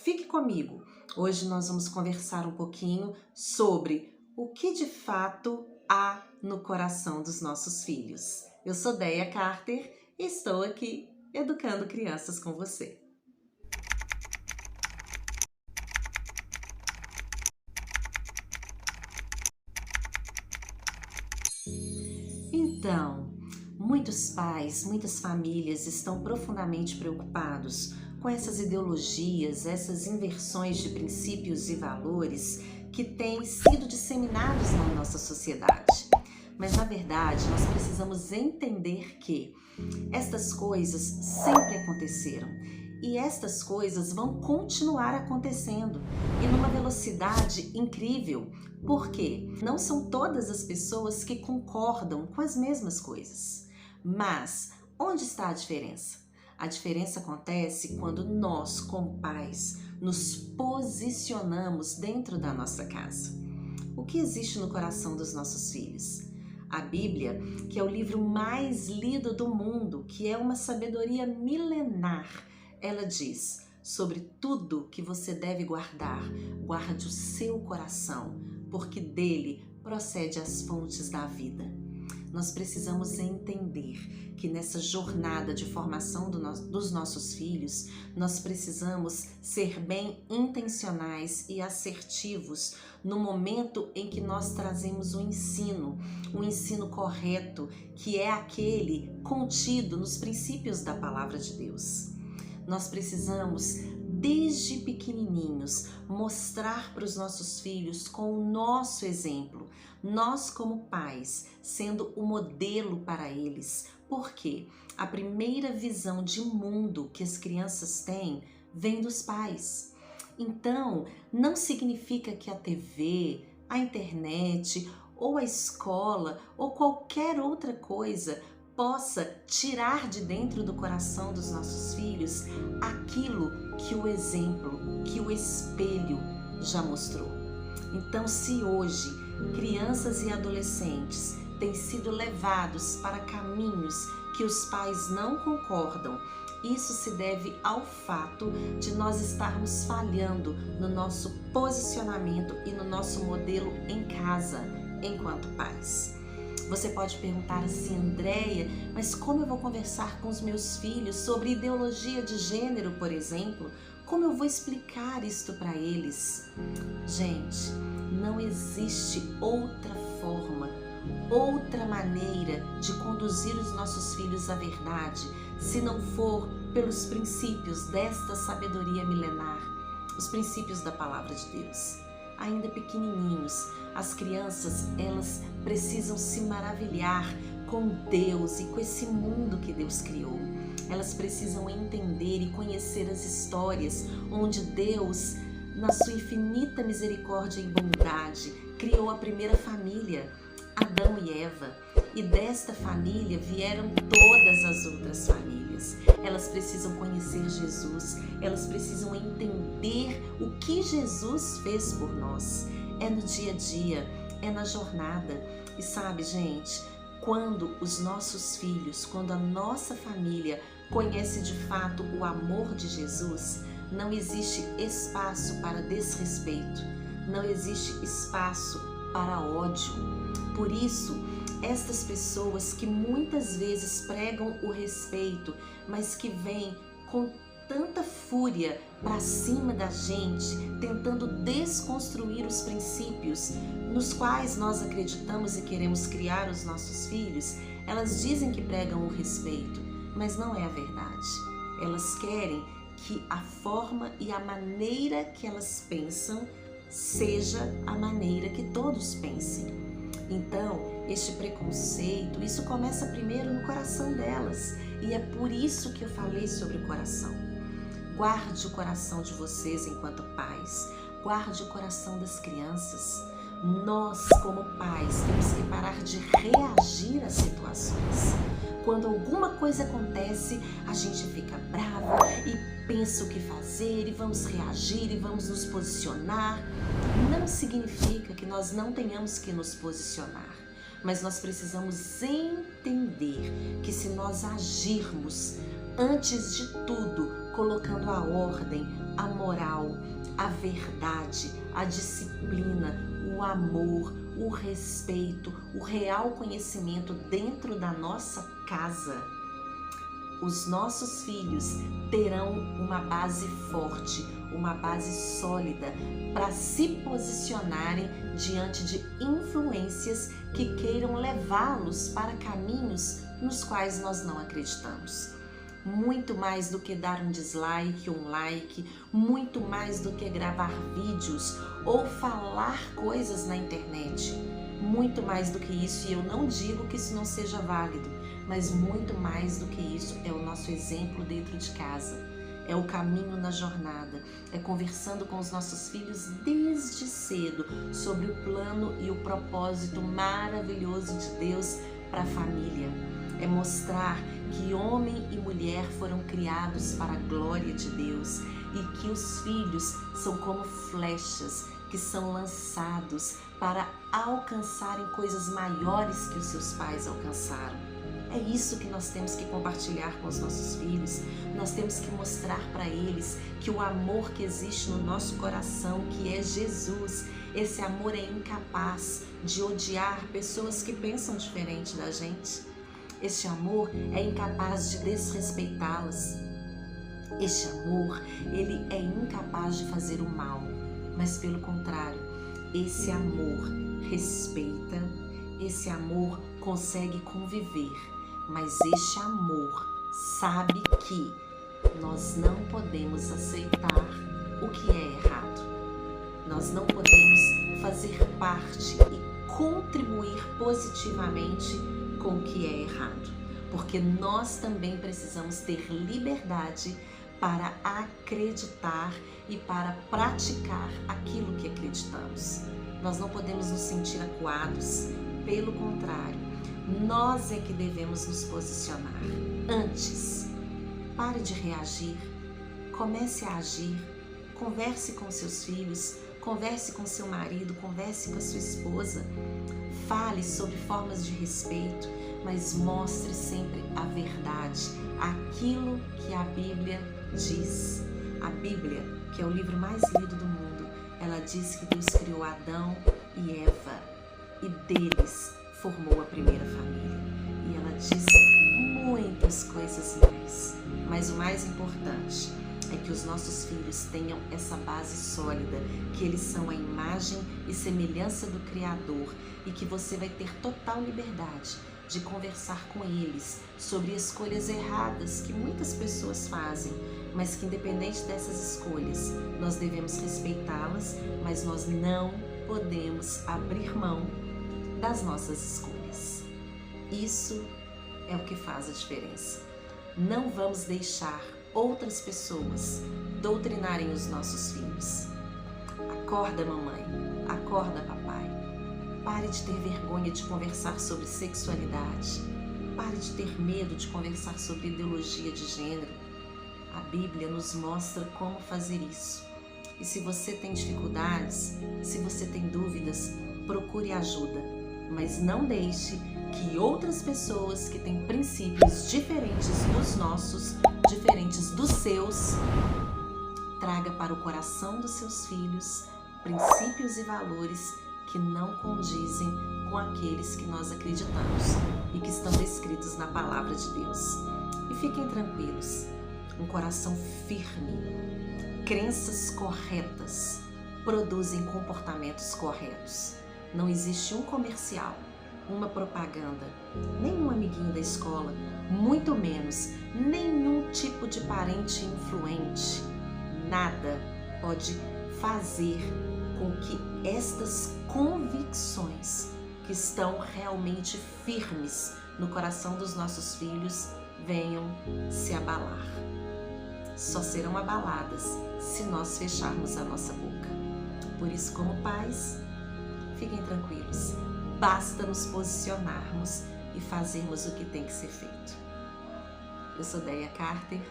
fique comigo. Hoje nós vamos conversar um pouquinho sobre o que de fato há no coração dos nossos filhos. Eu sou Deia Carter e estou aqui educando crianças com você. Então, muitos pais, muitas famílias estão profundamente preocupados com essas ideologias, essas inversões de princípios e valores que têm sido disseminados na nossa sociedade. Mas, na verdade, nós precisamos entender que estas coisas sempre aconteceram e estas coisas vão continuar acontecendo e numa velocidade incrível, porque não são todas as pessoas que concordam com as mesmas coisas. Mas onde está a diferença? A diferença acontece quando nós, como pais, nos posicionamos dentro da nossa casa. O que existe no coração dos nossos filhos? A Bíblia, que é o livro mais lido do mundo, que é uma sabedoria milenar, ela diz: sobre tudo que você deve guardar, guarde o seu coração, porque dele procede as fontes da vida. Nós precisamos entender que nessa jornada de formação dos nossos filhos, nós precisamos ser bem intencionais e assertivos no momento em que nós trazemos o ensino correto, que é aquele contido nos princípios da palavra de Deus. Nós precisamos, desde pequenininhos, mostrar para os nossos filhos com o nosso exemplo, nós como pais, sendo o modelo para eles. Porque a primeira visão de mundo que as crianças têm vem dos pais. Então, não significa que a TV, a internet, ou a escola, ou qualquer outra coisa possa tirar de dentro do coração dos nossos filhos aquilo que o exemplo, que o espelho já mostrou. Então, se hoje crianças e adolescentes têm sido levados para caminhos que os pais não concordam, isso se deve ao fato de nós estarmos falhando no nosso posicionamento e no nosso modelo em casa, enquanto pais. Você pode perguntar assim: Andréia, mas como eu vou conversar com os meus filhos sobre ideologia de gênero, por exemplo? Como eu vou explicar isto para eles? Gente, não existe outra forma, outra maneira de conduzir os nossos filhos à verdade, se não for pelos princípios desta sabedoria milenar, os princípios da palavra de Deus. Ainda pequenininhos, as crianças, elas precisam se maravilhar com Deus e com esse mundo que Deus criou. Elas precisam entender e conhecer as histórias onde Deus, na sua infinita misericórdia e bondade, criou a primeira família, Adão e Eva, e desta família vieram todas as outras famílias. Elas precisam conhecer Jesus, elas precisam entender o que Jesus fez por nós. É no dia a dia, é na jornada. E sabe, gente, quando os nossos filhos, quando a nossa família conhece de fato o amor de Jesus, não existe espaço para desrespeito, não existe espaço para ódio. Por isso, estas pessoas que muitas vezes pregam o respeito, mas que vêm com tanta fúria para cima da gente, tentando desconstruir os princípios nos quais nós acreditamos e queremos criar os nossos filhos, elas dizem que pregam o respeito, mas não é a verdade. Elas querem que a forma e a maneira que elas pensam seja a maneira que todos pensem. Então, este preconceito, isso começa primeiro no coração delas. E é por isso que eu falei sobre o coração. Guarde o coração de vocês enquanto pais. Guarde o coração das crianças. Nós, como pais, temos que parar de reagir às situações. Quando alguma coisa acontece, a gente fica brava e pensa o que fazer e vamos reagir e vamos nos posicionar. Não significa que nós não tenhamos que nos posicionar, mas nós precisamos entender que se nós agirmos, antes de tudo, colocando a ordem, a moral, verdade, a disciplina, o amor, o respeito, o real conhecimento dentro da nossa casa, os nossos filhos terão uma base forte, uma base sólida para se posicionarem diante de influências que queiram levá-los para caminhos nos quais nós não acreditamos. Muito mais do que dar um dislike, um like, muito mais do que gravar vídeos ou falar coisas na internet. Muito mais do que isso, e eu não digo que isso não seja válido, mas muito mais do que isso é o nosso exemplo dentro de casa. É o caminho na jornada, é conversando com os nossos filhos desde cedo sobre o plano e o propósito maravilhoso de Deus para a família. É mostrar que homem e mulher foram criados para a glória de Deus e que os filhos são como flechas que são lançados para alcançarem coisas maiores que os seus pais alcançaram. É isso que nós temos que compartilhar com os nossos filhos. Nós temos que mostrar para eles que o amor que existe no nosso coração, que é Jesus, esse amor é incapaz de odiar pessoas que pensam diferente da gente. Este amor é incapaz de desrespeitá-las. Este amor, ele é incapaz de fazer o mal, mas pelo contrário, esse amor respeita, esse amor consegue conviver, mas este amor sabe que nós não podemos aceitar o que é errado. Nós não podemos fazer parte e contribuir positivamente com o que é errado, porque nós também precisamos ter liberdade para acreditar e para praticar aquilo que acreditamos. Nós não podemos nos sentir acuados, pelo contrário, nós é que devemos nos posicionar. Antes, pare de reagir, comece a agir, converse com seus filhos, converse com seu marido, converse com a sua esposa, fale sobre formas de respeito, mas mostre sempre a verdade, aquilo que a Bíblia diz. A Bíblia, que é o livro mais lido do mundo, ela diz que Deus criou Adão e Eva e deles formou a primeira família. E ela diz muitas coisas mais, mas o mais importante é que os nossos filhos tenham essa base sólida, que eles são a imagem e semelhança do Criador e que você vai ter total liberdade de conversar com eles sobre escolhas erradas que muitas pessoas fazem, mas que independente dessas escolhas, nós devemos respeitá-las, mas nós não podemos abrir mão das nossas escolhas. Isso é o que faz a diferença. Não vamos deixar outras pessoas doutrinarem os nossos filhos. Acorda, mamãe. Acorda, papai. Pare de ter vergonha de conversar sobre sexualidade. Pare de ter medo de conversar sobre ideologia de gênero. A Bíblia nos mostra como fazer isso. E se você tem dificuldades, se você tem dúvidas, procure ajuda. Mas não deixe que outras pessoas que têm princípios diferentes dos nossos, diferentes dos seus, traga para o coração dos seus filhos princípios e valores que não condizem com aqueles que nós acreditamos e que estão descritos na palavra de Deus. E fiquem tranquilos, um coração firme, crenças corretas produzem comportamentos corretos. Não existe um comercial, uma propaganda, nenhum amiguinho da escola, muito menos nenhum tipo de parente influente. Nada pode fazer com que estas convicções que estão realmente firmes no coração dos nossos filhos venham se abalar. Só serão abaladas se nós fecharmos a nossa boca. Por isso, como pais, fiquem tranquilos. Basta nos posicionarmos e fazermos o que tem que ser feito. Eu sou Deia Carter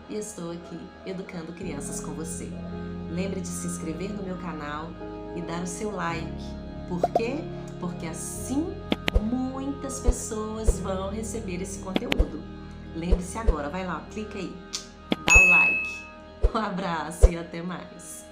e estou aqui educando crianças com você. Lembre de se inscrever no meu canal e dar o seu like. Por quê? Porque assim muitas pessoas vão receber esse conteúdo. Lembre-se agora, vai lá, clica aí, dá o like. Um abraço e até mais.